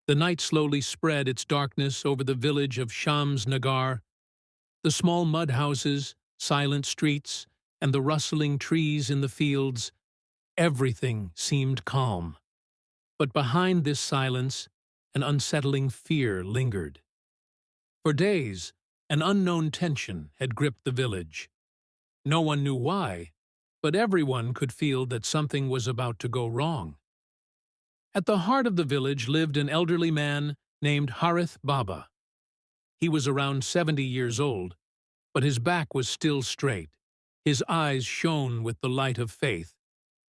The night slowly spread its darkness over the village of Shams Nagar. The small mud houses, silent streets, and the rustling trees in the fields, everything seemed calm. But behind this silence, an unsettling fear lingered. For days, an unknown tension had gripped the village. No one knew why, but everyone could feel that something was about to go wrong. At the heart of the village lived an elderly man named Harith Baba. He was around 70 years old, but his back was still straight, his eyes shone with the light of faith,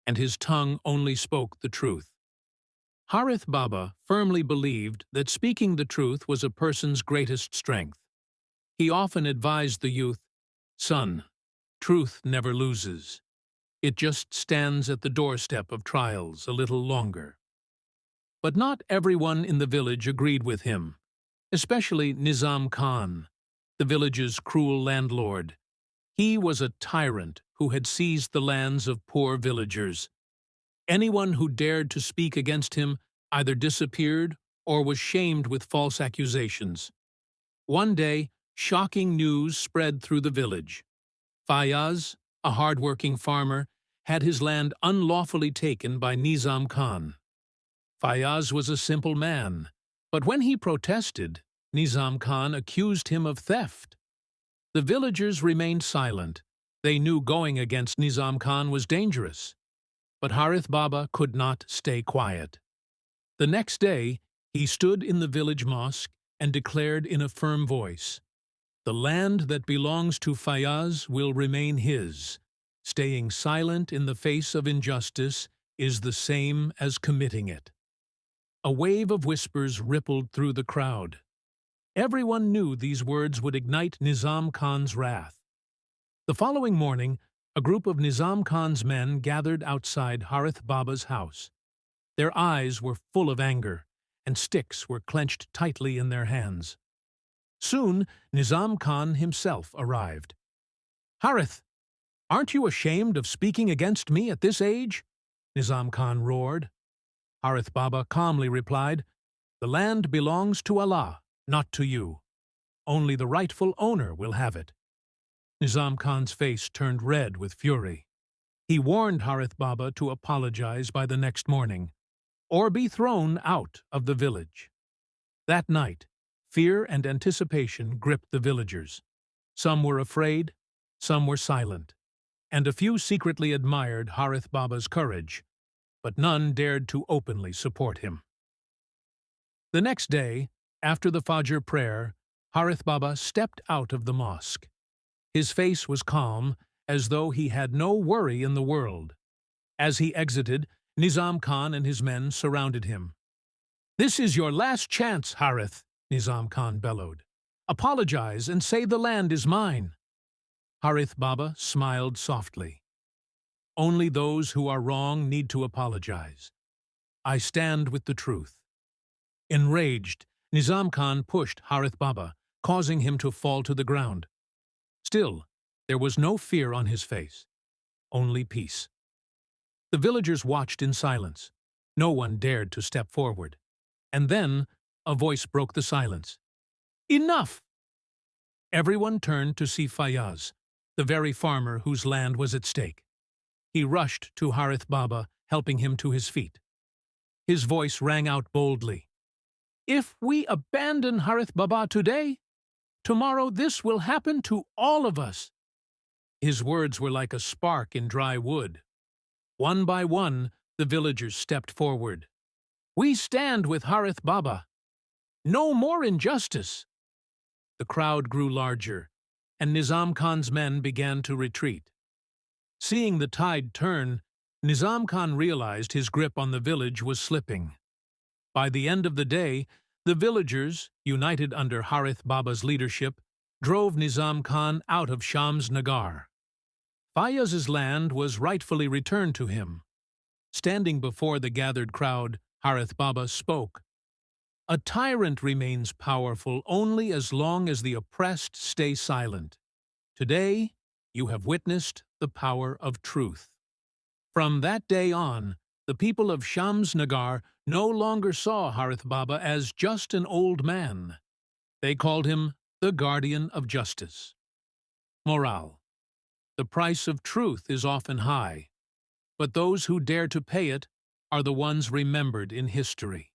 and his tongue only spoke the truth. Harith Baba firmly believed that speaking the truth was a person's greatest strength. He often advised the youth, "Son, truth never loses. It just stands at the doorstep of trials a little longer." But not everyone in the village agreed with him, especially Nizam Khan, the village's cruel landlord. He was a tyrant who had seized the lands of poor villagers. Anyone who dared to speak against him either disappeared or was shamed with false accusations. One day, shocking news spread through the village. Fayyaz, a hard-working farmer, had his land unlawfully taken by Nizam Khan. Fayyaz was a simple man, but when he protested, Nizam Khan accused him of theft. The villagers remained silent. They knew going against Nizam Khan was dangerous. But Harith Baba could not stay quiet. The next day, he stood in the village mosque and declared in a firm voice, "The land that belongs to Fayyaz will remain his. Staying silent in the face of injustice is the same as committing it." A wave of whispers rippled through the crowd. Everyone knew these words would ignite Nizam Khan's wrath. The following morning, a group of Nizam Khan's men gathered outside Harith Baba's house. Their eyes were full of anger, and sticks were clenched tightly in their hands. Soon, Nizam Khan himself arrived. "Harith, aren't you ashamed of speaking against me at this age?" Nizam Khan roared. Harith Baba calmly replied, "The land belongs to Allah, not to you. Only the rightful owner will have it." Nizam Khan's face turned red with fury. He warned Harith Baba to apologize by the next morning, or be thrown out of the village. That night, fear and anticipation gripped the villagers. Some were afraid, some were silent, and a few secretly admired Harith Baba's courage, but none dared to openly support him. The next day, after the Fajr prayer, Harith Baba stepped out of the mosque. His face was calm, as though he had no worry in the world. As he exited, Nizam Khan and his men surrounded him. "This is your last chance, Harith," Nizam Khan bellowed. "Apologize and say the land is mine." Harith Baba smiled softly. "Only those who are wrong need to apologize. I stand with the truth." Enraged, Nizam Khan pushed Harith Baba, causing him to fall to the ground. Still, there was no fear on his face, only peace. The villagers watched in silence. No one dared to step forward. And then, a voice broke the silence. "Enough!" Everyone turned to see Fayyaz, the very farmer whose land was at stake. He rushed to Harith Baba, helping him to his feet. His voice rang out boldly. "If we abandon Harith Baba today, tomorrow this will happen to all of us." His words were like a spark in dry wood. One by one, the villagers stepped forward. "We stand with Harith Baba. No more injustice." The crowd grew larger, and Nizam Khan's men began to retreat. Seeing the tide turn, Nizam Khan realized his grip on the village was slipping. By the end of the day, the villagers, united under Harith Baba's leadership, drove Nizam Khan out of Shams Nagar. Fayyaz's land was rightfully returned to him. Standing before the gathered crowd, Harith Baba spoke. "A tyrant remains powerful only as long as the oppressed stay silent. Today, you have witnessed the power of truth." From that day on, The people of Shams Nagar no longer saw Harith Baba as just an old man. They called him the guardian of justice. Morale: the price of truth is often high, but those who dare to pay it are the ones remembered in history.